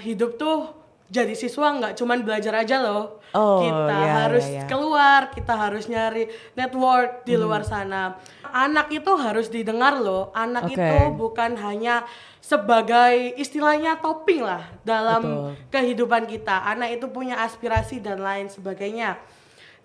hidup tuh jadi siswa nggak cuman belajar aja loh. Oh, Kita ya, harus ya, ya. keluar, kita harus nyari network di luar sana. Anak itu harus didengar loh. Anak Oke. itu bukan hanya sebagai istilahnya topping lah dalam Betul. kehidupan kita. Anak itu punya aspirasi dan lain sebagainya.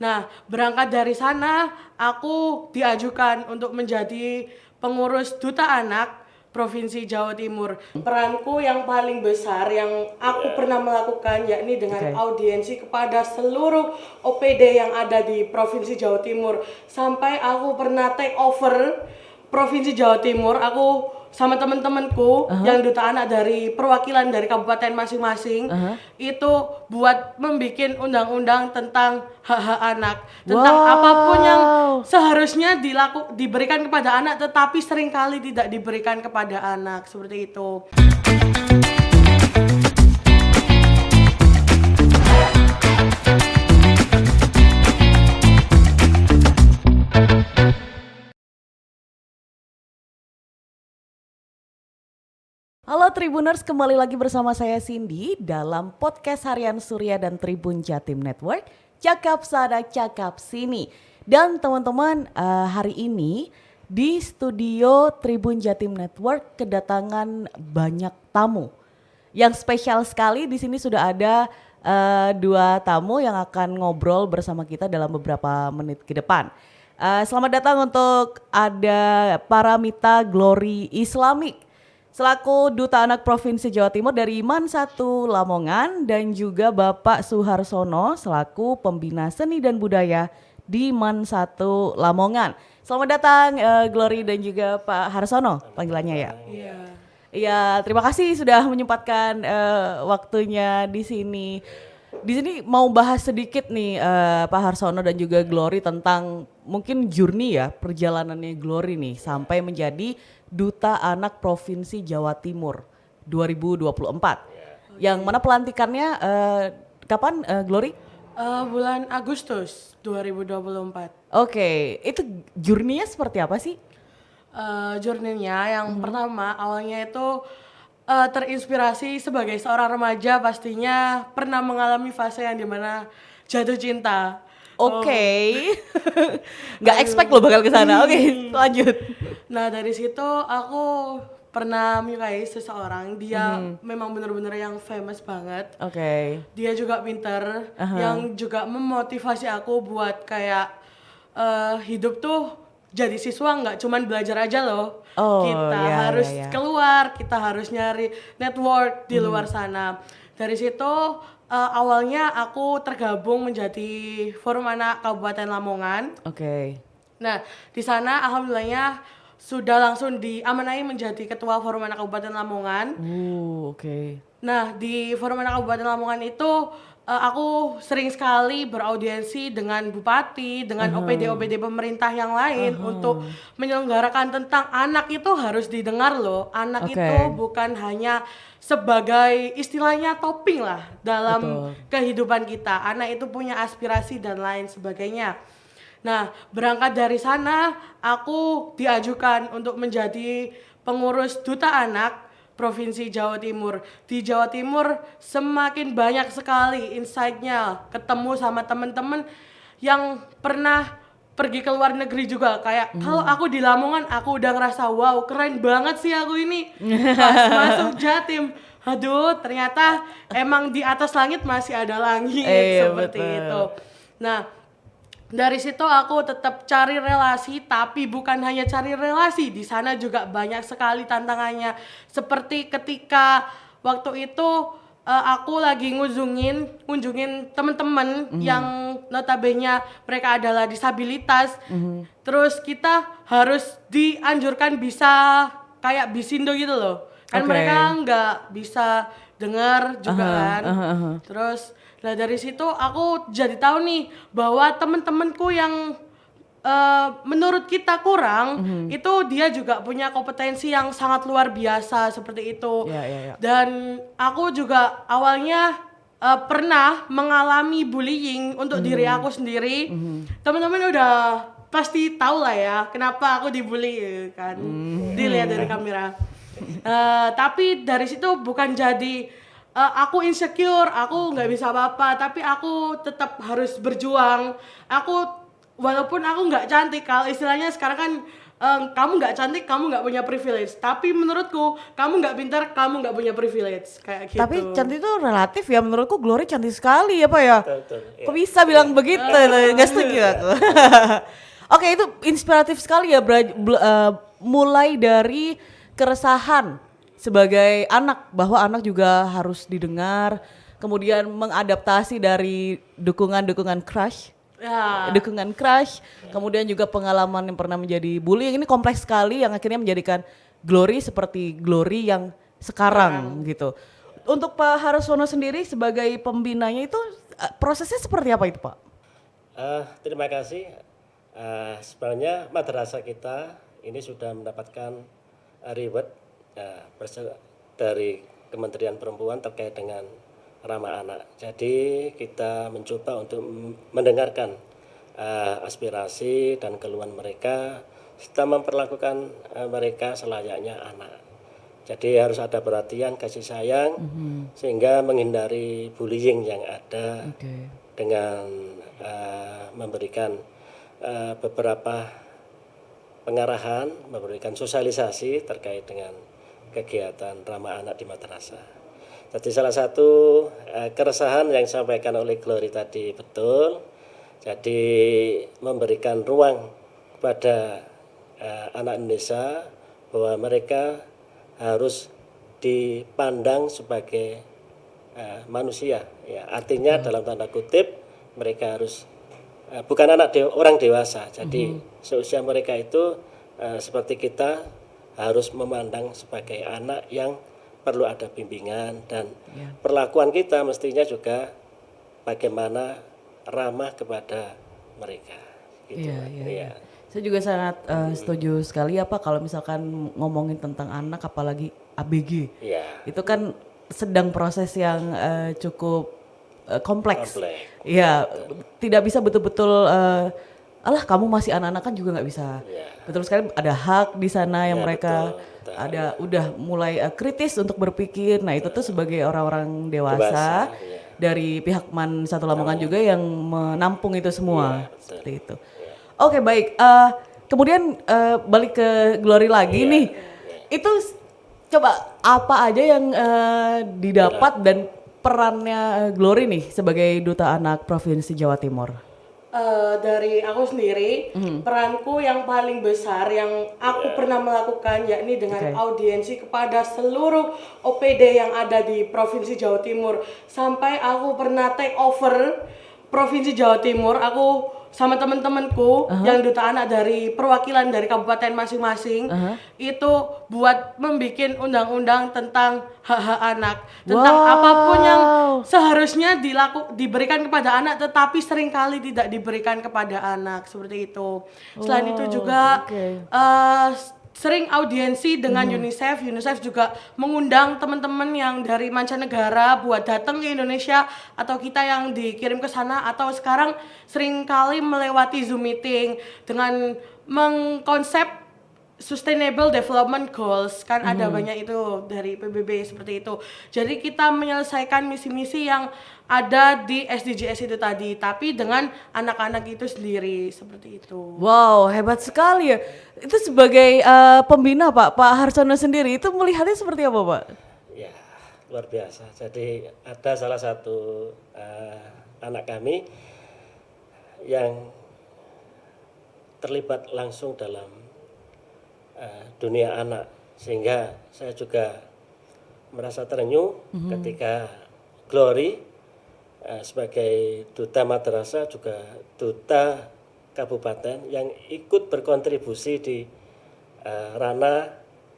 Nah, berangkat dari sana, aku diajukan untuk menjadi pengurus Duta Anak Provinsi Jawa Timur. Peranku yang paling besar yang aku pernah melakukan yakni dengan Oke. audiensi kepada seluruh OPD yang ada di Provinsi Jawa Timur. Sampai aku pernah take over Provinsi Jawa Timur, aku sama teman-temanku yang duta anak dari perwakilan dari kabupaten masing-masing itu buat membikin undang-undang tentang hak-hak anak, tentang apapun yang seharusnya diberikan kepada anak tetapi seringkali tidak diberikan kepada anak, seperti itu. Halo Tribuners, kembali lagi bersama saya Cindy dalam podcast harian Surya dan Tribun Jatim Network, Cakap Sana Cakap Sini. Dan teman-teman, hari ini di studio Tribun Jatim Network kedatangan banyak tamu. Yang spesial sekali di sini sudah ada dua tamu yang akan ngobrol bersama kita dalam beberapa menit ke depan. Selamat datang untuk ada Paramita Glory Islamic selaku Duta Anak Provinsi Jawa Timur dari MAN 1 Lamongan dan juga Bapak Suharsono selaku Pembina Seni dan Budaya di MAN 1 Lamongan. Selamat datang Glory dan juga Pak Harsono panggilannya ya. Iya. Iya, terima kasih sudah menyempatkan waktunya di sini. Di sini mau bahas sedikit nih Pak Harsono dan juga Glory tentang mungkin journey ya perjalanannya Glory nih sampai menjadi Duta Anak Provinsi Jawa Timur 2024. Yang mana pelantikannya kapan Glory? Bulan Agustus 2024. Oke, itu journey-nya seperti apa sih? Journey-nya yang pertama awalnya itu terinspirasi sebagai seorang remaja pastinya pernah mengalami fase yang dimana jatuh cinta. Oke. Nggak expect lo bakal ke sana. Oke, lanjut. Nah dari situ aku pernah menyukai seseorang, dia memang benar-benar yang famous banget. Oke. Dia juga pinter, yang juga memotivasi aku buat kayak hidup tuh jadi siswa nggak cuman belajar aja loh. Oh, Kita ya, harus ya, ya. keluar, kita harus nyari network di luar sana. Dari situ awalnya aku tergabung menjadi Forum Anak Kabupaten Lamongan. Oke. Nah, di sana alhamdulillahnya sudah langsung diamanai menjadi Ketua Forum Anak Kabupaten Lamongan. Oke. Nah, di Forum Anak Kabupaten Lamongan itu aku sering sekali beraudiensi dengan bupati, dengan OPD-OPD pemerintah yang lain untuk menyelenggarakan tentang anak itu harus didengar loh. Anak Oke. itu bukan hanya sebagai istilahnya topping lah dalam kehidupan kita. Anak itu punya aspirasi dan lain sebagainya. Nah, berangkat dari sana aku diajukan untuk menjadi pengurus Duta Anak Provinsi Jawa Timur. Di Jawa Timur semakin banyak sekali insight-nya, ketemu sama teman-teman yang pernah pergi ke luar negeri juga. Kayak kalau aku di Lamongan aku udah ngerasa wow keren banget sih aku ini. Pas masuk Jatim, aduh ternyata emang di atas langit masih ada langit, seperti betul. itu. Nah, dari situ aku tetap cari relasi, tapi bukan hanya cari relasi, di sana juga banyak sekali tantangannya. Seperti ketika waktu itu aku lagi ngunjungin teman-teman yang notabene mereka adalah disabilitas. Terus kita harus dianjurkan bisa kayak bisindo gitu loh. Kan Oke. mereka nggak bisa dengar juga kan. Terus nah dari situ aku jadi tahu nih bahwa temen-temenku yang menurut kita kurang itu dia juga punya kompetensi yang sangat luar biasa seperti itu. Ya. Dan aku juga awalnya pernah mengalami bullying untuk diri aku sendiri. Teman-teman udah pasti tahu lah ya kenapa aku dibully kan. Dilihat dari kamera. Tapi dari situ bukan jadi aku insecure, aku nggak bisa apa-apa, tapi aku tetap harus berjuang. Walaupun aku nggak cantik, kalau istilahnya sekarang kan kamu nggak cantik, kamu nggak punya privilege. Tapi menurutku, kamu nggak pintar, kamu nggak punya privilege, kayak gitu. Tapi cantik itu relatif ya, menurutku Glory cantik sekali ya Pak ya. Betul, Kok bisa bilang begitu? Nggak setuju aku. Oke, itu inspiratif sekali ya, mulai dari keresahan sebagai anak, bahwa anak juga harus didengar, kemudian mengadaptasi dari dukungan crush, Ya. kemudian juga pengalaman yang pernah menjadi bully, yang ini kompleks sekali, yang akhirnya menjadikan Glory seperti Glory yang sekarang gitu. Untuk Pak Harsono sendiri sebagai pembinanya itu prosesnya seperti apa itu Pak? Terima kasih. Sebenarnya madrasah kita ini sudah mendapatkan reward dari Kementerian Perempuan terkait dengan ramah anak. Jadi kita mencoba untuk mendengarkan aspirasi dan keluhan mereka serta memperlakukan mereka selayaknya anak. Jadi harus ada perhatian, kasih sayang sehingga menghindari bullying yang ada dengan memberikan beberapa pengarahan, memberikan sosialisasi terkait dengan kegiatan ramah anak di madrasah. Jadi salah satu keresahan yang disampaikan oleh Glory tadi betul. Jadi memberikan ruang kepada anak Indonesia bahwa mereka harus dipandang sebagai manusia. Ya, artinya dalam tanda kutip mereka harus bukan orang dewasa. Jadi seusia mereka itu seperti kita harus memandang sebagai anak yang perlu ada bimbingan dan perlakuan kita mestinya juga bagaimana ramah kepada mereka. Gitu. Iya. Saya juga sangat setuju sekali ya Pak, kalau misalkan ngomongin tentang anak apalagi ABG. Iya. Itu kan sedang proses yang cukup kompleks. Iya, tidak bisa betul-betul alah kamu masih anak-anak kan juga nggak bisa. Betul sekali, ada hak di sana yang mereka ada udah mulai kritis untuk berpikir. Nah, itu tuh sebagai orang-orang dewasa dari pihak Man Satu Lamongan juga yang menampung itu semua. Seperti itu. Oke, baik. Kemudian balik ke Glory lagi nih. Itu coba apa aja yang didapat dan perannya Glory nih sebagai Duta Anak Provinsi Jawa Timur? Dari aku sendiri, peranku yang paling besar yang aku pernah melakukan yakni dengan audiensi kepada seluruh OPD yang ada di Provinsi Jawa Timur. Sampai aku pernah take over Provinsi Jawa Timur, aku sama teman-temanku yang duta anak dari perwakilan dari kabupaten masing-masing itu buat membikin undang-undang tentang hak-hak anak, tentang apapun yang seharusnya diberikan kepada anak tetapi seringkali tidak diberikan kepada anak, seperti itu. Selain itu juga sering audiensi dengan UNICEF. UNICEF juga mengundang teman-teman yang dari mancanegara buat datang ke Indonesia atau kita yang dikirim ke sana, atau sekarang sering kali melewati Zoom meeting dengan mengkonsep Sustainable Development Goals, kan ada banyak itu dari PBB seperti itu. Jadi kita menyelesaikan misi-misi yang ada di SDGs itu tadi, tapi dengan anak-anak itu sendiri, seperti itu. Wow, hebat sekali ya. Itu sebagai pembina Pak Harsono sendiri itu melihatnya seperti apa Pak? Ya, luar biasa. Jadi ada salah satu anak kami yang terlibat langsung dalam dunia anak, sehingga saya juga merasa terenyuh ketika Glory sebagai duta madrasah juga duta kabupaten yang ikut berkontribusi di ranah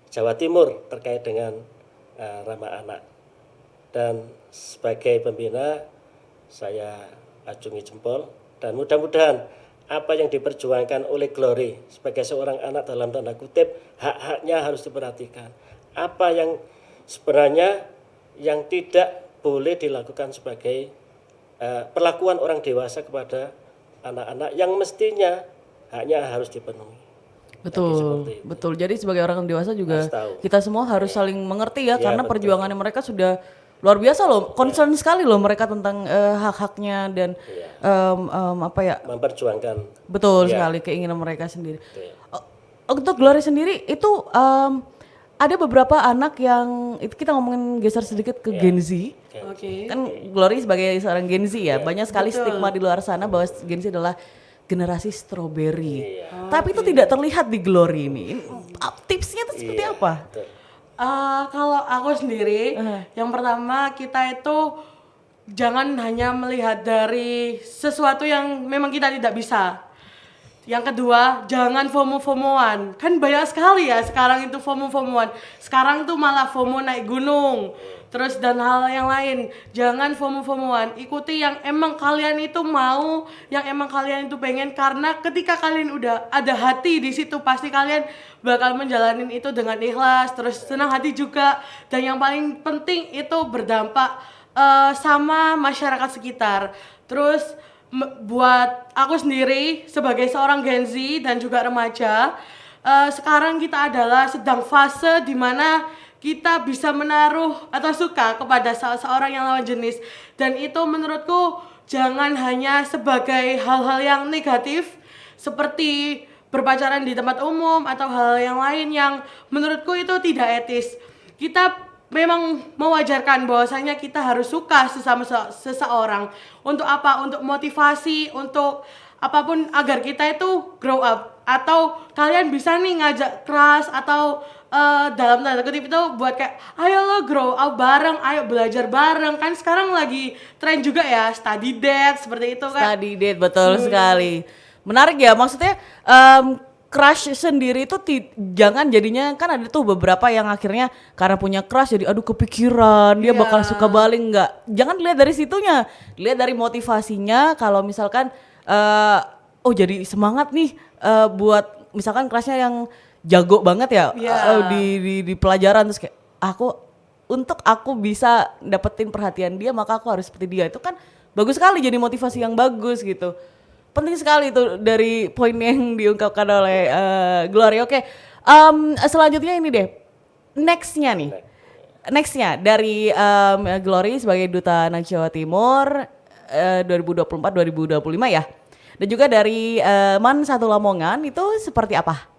Jawa Timur terkait dengan ramah anak, dan sebagai pembina saya acungi jempol, dan mudah-mudahan apa yang diperjuangkan oleh Glory sebagai seorang anak dalam tanda kutip, hak-haknya harus diperhatikan. Apa yang sebenarnya yang tidak boleh dilakukan sebagai perlakuan orang dewasa kepada anak-anak yang mestinya haknya harus dipenuhi. Betul. Jadi sebagai orang dewasa juga kita semua harus saling mengerti ya, karena perjuangannya mereka sudah Luar biasa loh, concern sekali loh mereka tentang hak-haknya dan apa ya? Memperjuangkan. Betul Iya. sekali keinginan mereka sendiri. Betul. Untuk Glory sendiri itu ada beberapa anak yang itu kita ngomongin geser sedikit ke Gen Z. Oke. Kan Glory sebagai seorang Gen Z ya, banyak sekali Betul. stigma di luar sana bahwa Gen Z adalah generasi strawberry. Iya. Tapi itu tidak terlihat di Glory ini. Tipsnya itu seperti Iya, apa? betul. Kalau aku sendiri, yang pertama kita itu jangan hanya melihat dari sesuatu yang memang kita tidak bisa. Yang kedua, jangan FOMO-FOMOan. Kan banyak sekali ya sekarang itu FOMO-FOMOan. Sekarang tuh malah FOMO naik gunung. Terus dan hal yang lain. Jangan FOMO-FOMOan. Ikuti yang emang kalian itu mau, yang emang kalian itu pengen, karena ketika kalian udah ada hati di situ pasti kalian bakal menjalanin itu dengan ikhlas, terus senang hati juga. Dan yang paling penting itu berdampak sama masyarakat sekitar. Terus buat aku sendiri sebagai seorang Gen Z dan juga remaja, sekarang kita adalah sedang fase di mana kita bisa menaruh atau suka kepada seorang yang lawan jenis, dan itu menurutku jangan hanya sebagai hal-hal yang negatif seperti berpacaran di tempat umum atau hal yang lain yang menurutku itu tidak etis. Kita memang mewajarkan bahwasanya kita harus suka sesama seseorang. Untuk apa? Untuk motivasi, untuk apapun agar kita itu grow up. Atau kalian bisa nih ngajak kelas atau dalam tanda kutip itu buat kayak ayo lo grow up bareng, ayo belajar bareng. Kan sekarang lagi tren juga ya study date seperti itu kan. Study date, betul sekali. Menarik ya, maksudnya crush sendiri itu jangan jadinya, kan ada tuh beberapa yang akhirnya karena punya crush jadi aduh kepikiran dia Iya. bakal suka balik nggak. Jangan lihat dari situnya, lihat dari motivasinya. Kalau misalkan oh jadi semangat nih buat misalkan crushnya yang jago banget ya Iya. di pelajaran, terus kayak untuk aku bisa dapetin perhatian dia maka aku harus seperti dia. Itu kan bagus sekali, jadi motivasi yang bagus gitu. Penting sekali itu dari poin yang diungkapkan oleh Glory. Oke, selanjutnya ini deh, nextnya dari Glory sebagai Duta Anak Jawa Timur 2024-2025 ya, dan juga dari Man Satu Lamongan itu seperti apa?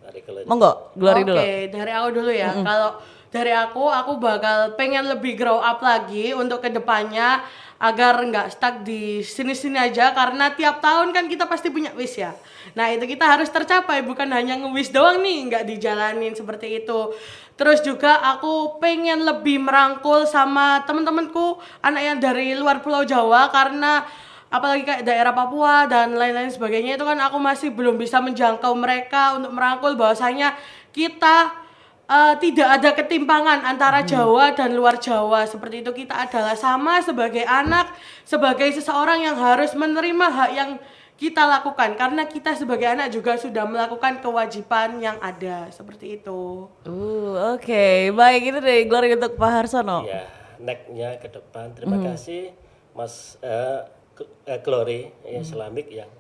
Dari Glory. Monggo, Glory dulu. Oke, dari aku dulu ya. Kalau dari aku bakal pengen lebih grow up lagi untuk kedepannya agar nggak stuck di sini-sini aja, karena tiap tahun kan kita pasti punya wish ya. Nah itu kita harus tercapai, bukan hanya nge-wish doang nih, nggak dijalanin seperti itu. Terus juga aku pengen lebih merangkul sama temen-temenku anak yang dari luar Pulau Jawa, karena apalagi kayak daerah Papua dan lain-lain sebagainya itu kan aku masih belum bisa menjangkau mereka untuk merangkul bahwasanya kita tidak ada ketimpangan antara Jawa dan luar Jawa. Seperti itu, kita adalah sama sebagai anak, sebagai seseorang yang harus menerima hak yang kita lakukan, karena kita sebagai anak juga sudah melakukan kewajiban yang ada. Seperti itu. Oke, baik, itu dari Glory untuk Pak Harsono. Ya, next-nya ke depan. Terima kasih Mas Glory ya, Islamik yang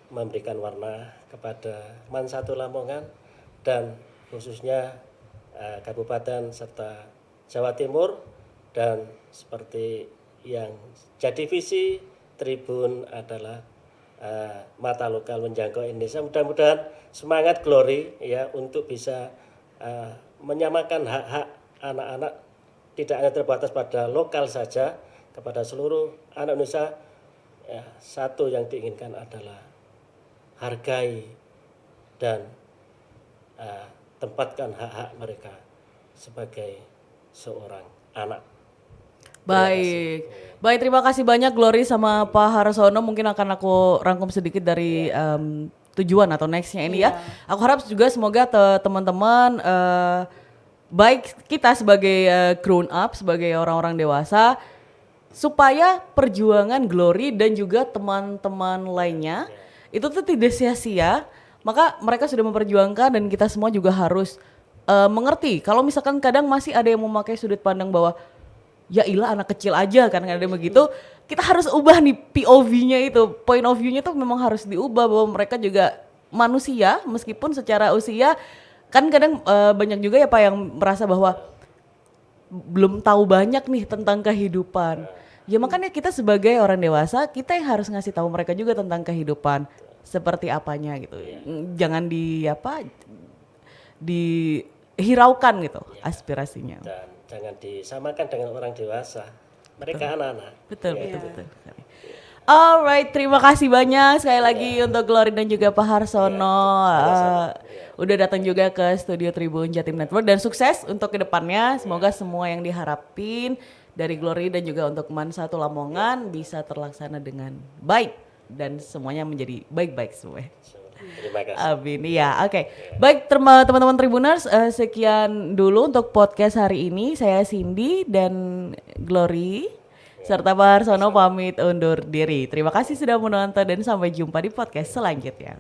memberikan warna kepada Man Satu Lamongan dan khususnya Kabupaten serta Jawa Timur, dan seperti yang jadi visi Tribun adalah mata lokal menjangkau Indonesia. Mudah-mudahan semangat Glory ya untuk bisa menyamakan hak-hak anak-anak, tidak hanya terbatas pada lokal saja, kepada seluruh anak Indonesia. Ya, satu yang diinginkan adalah hargai dan tempatkan hak-hak mereka sebagai seorang anak. Baik, terima kasih banyak Glory sama Pak Harsono. Mungkin akan aku rangkum sedikit dari tujuan atau nextnya ini ya. Aku harap juga semoga teman-teman baik kita sebagai grown up, sebagai orang-orang dewasa, supaya perjuangan Glory dan juga teman-teman lainnya itu tuh tidak sia-sia. Maka mereka sudah memperjuangkan, dan kita semua juga harus mengerti. Kalau misalkan kadang masih ada yang memakai sudut pandang bahwa ya ilah anak kecil aja kan ada begitu, kita harus ubah nih POV-nya itu, point of view-nya tuh memang harus diubah bahwa mereka juga manusia meskipun secara usia kan kadang banyak juga ya Pak yang merasa bahwa belum tahu banyak nih tentang kehidupan. Ya makanya kita sebagai orang dewasa, kita yang harus ngasih tahu mereka juga tentang kehidupan seperti apanya gitu. Jangan dihiraukan gitu aspirasinya. Dan jangan disamakan dengan orang dewasa. Mereka anak-anak. Betul. Alright, terima kasih banyak sekali lagi untuk Glory dan juga Pak Harsono. Udah datang juga ke studio Tribun Jatim Network dan sukses untuk kedepannya. Semoga semua yang diharapin dari Glory dan juga untuk Man Satu Lamongan bisa terlaksana dengan baik dan semuanya menjadi baik-baik semua. Terima kasih. Amin, ya, oke. Baik, teman-teman Tribuners, sekian dulu untuk podcast hari ini. Saya Cindy dan Glory serta Pak Harsono pamit undur diri. Terima kasih sudah menonton dan sampai jumpa di podcast selanjutnya.